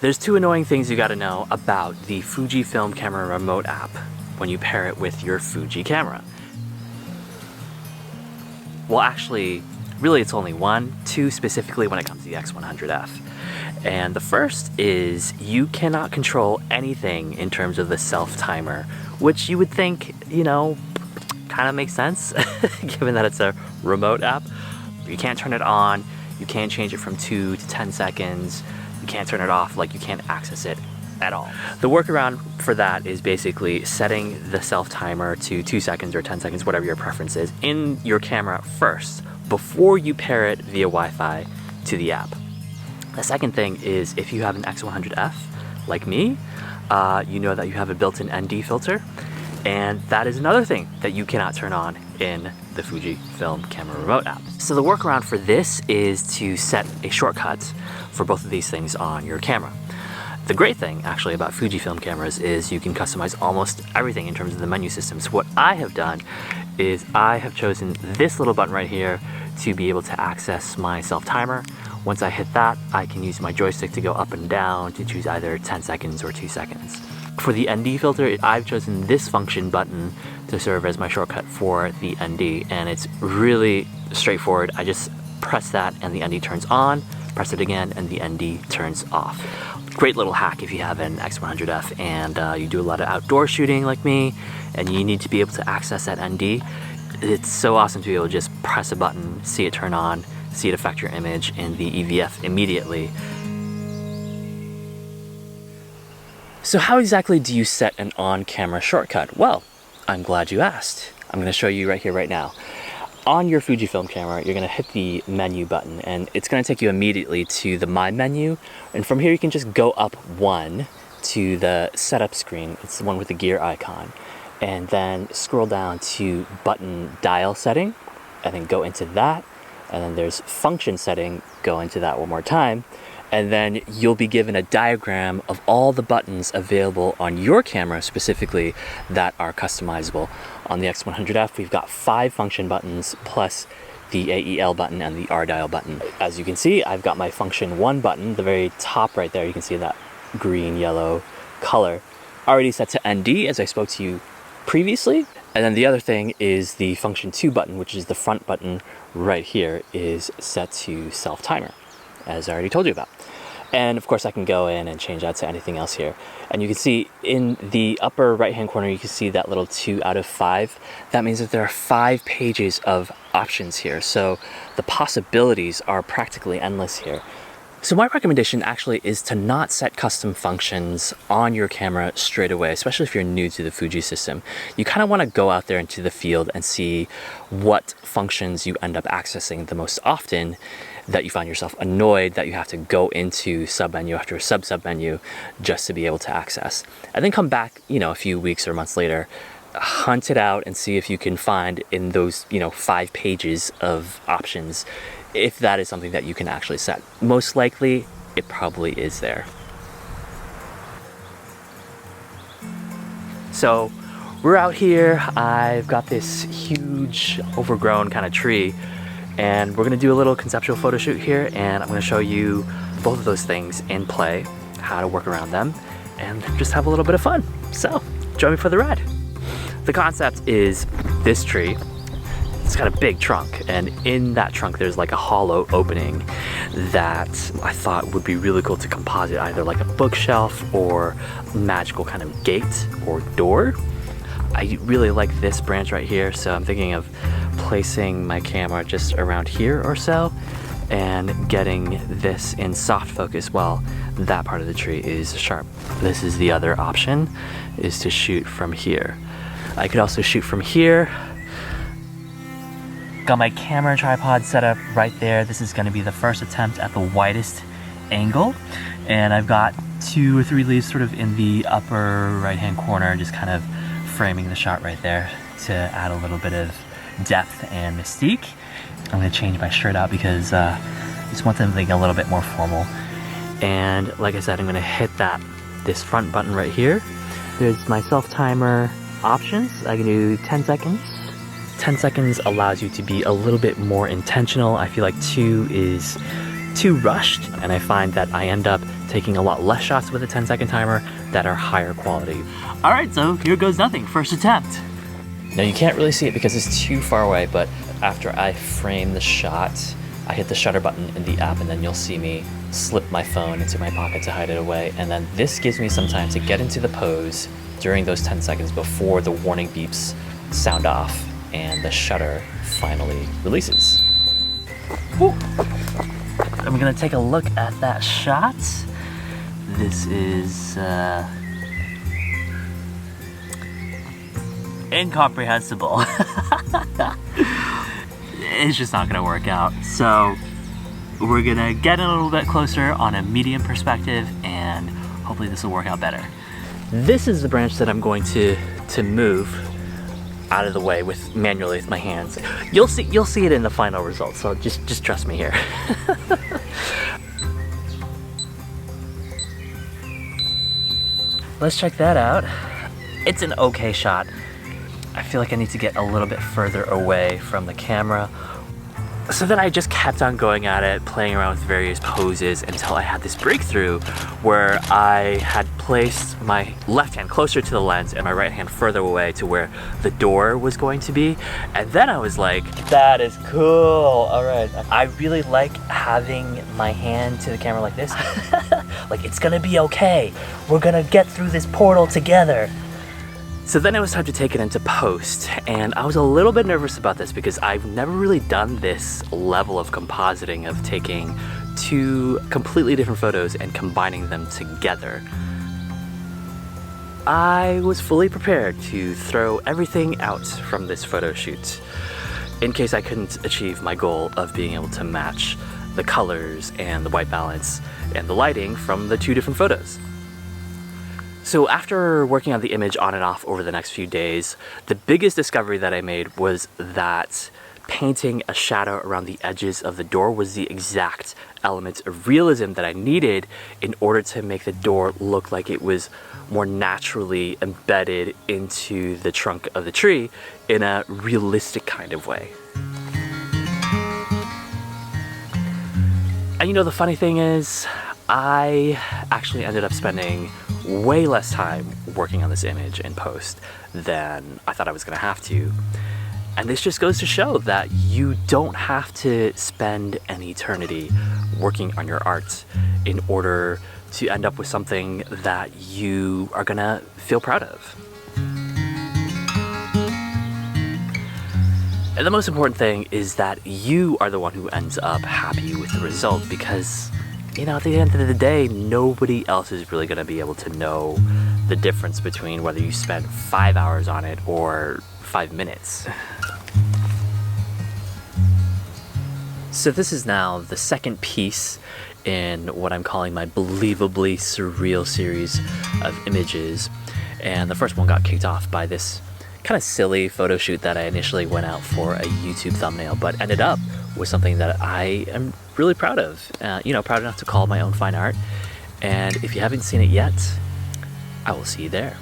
There's two annoying things you gotta know about the Fujifilm Camera Remote App when you pair it with your Fuji camera. Well, actually, really it's only one, two specifically when it comes to the X100F. And the first is you cannot control anything in terms of the self-timer, which you would think, you know, kind of makes sense given that it's a remote app. You can't turn it on, you can't change it from 2 to 10 seconds, you can't turn it off, like you can't access it at all. The workaround for that is basically setting the self-timer to 2 seconds or 10 seconds, whatever your preference is, in your camera first, before you pair it via Wi-Fi to the app. The second thing is if you have an X100F, like me, you know that you have a built-in ND filter, and that is another thing that you cannot turn on in the Fujifilm Camera Remote App. So the workaround for this is to set a shortcut for both of these things on your camera. The great thing actually about Fujifilm cameras is you can customize almost everything in terms of the menu systems. What I have done is I have chosen this little button right here to be able to access my self-timer. Once I hit that, I can use my joystick to go up and down to choose either 10 seconds or 2 seconds. For the ND filter, I've chosen this function button to serve as my shortcut for the ND, and it's really straightforward. I just press that and the ND turns on, press it again and the ND turns off. Great little hack if you have an X100F and you do a lot of outdoor shooting like me and you need to be able to access that ND. It's so awesome to be able to just press a button, see it turn on, see it affect your image in the EVF immediately. So how exactly do you set an on-camera shortcut? Well, I'm glad you asked. I'm going to show you right here, right now. On your Fujifilm camera, you're going to hit the menu button and it's going to take you immediately to the My menu. And from here you can just go up one to the setup screen. It's the one with the gear icon. And then scroll down to button dial setting and then go into that. And then there's function setting, go into that one more time. And then you'll be given a diagram of all the buttons available on your camera specifically that are customizable. On the X100F, we've got 5 function buttons plus the AEL button and the R dial button. As you can see, I've got my function 1 button, the very top right there. You can see that green, yellow color already set to ND as I spoke to you previously. And then the other thing is the function 2 button, which is the front button right here, is set to self-timer, as I already told you about. And of course I can go in and change that to anything else here. And you can see in the upper right hand corner, you can see that little 2 out of 5. That means that there are 5 pages of options here. So the possibilities are practically endless here. So my recommendation actually is to not set custom functions on your camera straight away, especially if you're new to the Fuji system. You kind of want to go out there into the field and see what functions you end up accessing the most often, that you find yourself annoyed that you have to go into submenu after sub-submenu just to be able to access. And then come back, you know, a few weeks or months later, hunt it out and see if you can find in those, 5 pages of options, if that is something that you can actually set. Most likely, it probably is there. So we're out here. I've got this huge overgrown kind of tree, and we're gonna do a little conceptual photo shoot here, and I'm gonna show you both of those things in play, how to work around them, and just have a little bit of fun. So join me for the ride. The concept is this tree. It's got a big trunk, and in that trunk there's like a hollow opening that I thought would be really cool to composite, either like a bookshelf or magical kind of gate or door. I really like this branch right here, so I'm thinking of placing my camera just around here or so and getting this in soft focus while that part of the tree is sharp. This is the other option, is to shoot from here. I could also shoot from here. Got my camera tripod set up right there. This is going to be the first attempt at the widest angle, and I've got 2 or 3 leaves sort of in the upper right hand corner, just kind of framing the shot right there to add a little bit of depth and mystique. I'm going to change my shirt out because I just want something a little bit more formal. And like I said, I'm going to hit this front button right here. There's my self-timer options. I can do 10 seconds. 10 seconds allows you to be a little bit more intentional. I feel like 2 is too rushed, and I find that I end up taking a lot less shots with a 10-second timer that are higher quality. All right, so here goes nothing, first attempt. Now you can't really see it because it's too far away, but after I frame the shot, I hit the shutter button in the app, and then you'll see me slip my phone into my pocket to hide it away. And then this gives me some time to get into the pose during those 10 seconds before the warning beeps sound off and the shutter finally releases. Woo. I'm gonna take a look at that shot. This is incomprehensible. It's just not gonna work out. So we're gonna get a little bit closer on a medium perspective, and hopefully this will work out better. This is the branch that I'm going to move out of the way manually with my hands. You'll see it in the final result, so just trust me here. Let's check that out. It's an okay shot. I feel like I need to get a little bit further away from the camera. So then I just kept on going at it, playing around with various poses until I had this breakthrough where I had placed my left hand closer to the lens and my right hand further away to where the door was going to be. And then I was like, that is cool. All right. I really like having my hand to the camera like this. Like, it's gonna be okay. We're gonna get through this portal together. So then it was time to take it into post, and I was a little bit nervous about this because I've never really done this level of compositing, of taking two completely different photos and combining them together. I was fully prepared to throw everything out from this photo shoot in case I couldn't achieve my goal of being able to match the colors and the white balance and the lighting from the two different photos. So after working on the image on and off over the next few days, the biggest discovery that I made was that painting a shadow around the edges of the door was the exact element of realism that I needed in order to make the door look like it was more naturally embedded into the trunk of the tree in a realistic kind of way. And you know, the funny thing is, I actually ended up spending way less time working on this image in post than I thought I was gonna have to. And this just goes to show that you don't have to spend an eternity working on your art in order to end up with something that you are gonna feel proud of. And the most important thing is that you are the one who ends up happy with the result, because you know, at the end of the day, nobody else is really going to be able to know the difference between whether you spent 5 hours on it or 5 minutes. So this is now the second piece in what I'm calling my believably surreal series of images. And the first one got kicked off by this kind of silly photo shoot that I initially went out for a YouTube thumbnail, but ended up with something that I am really proud of. You know, proud enough to call my own fine art. And if you haven't seen it yet, I will see you there.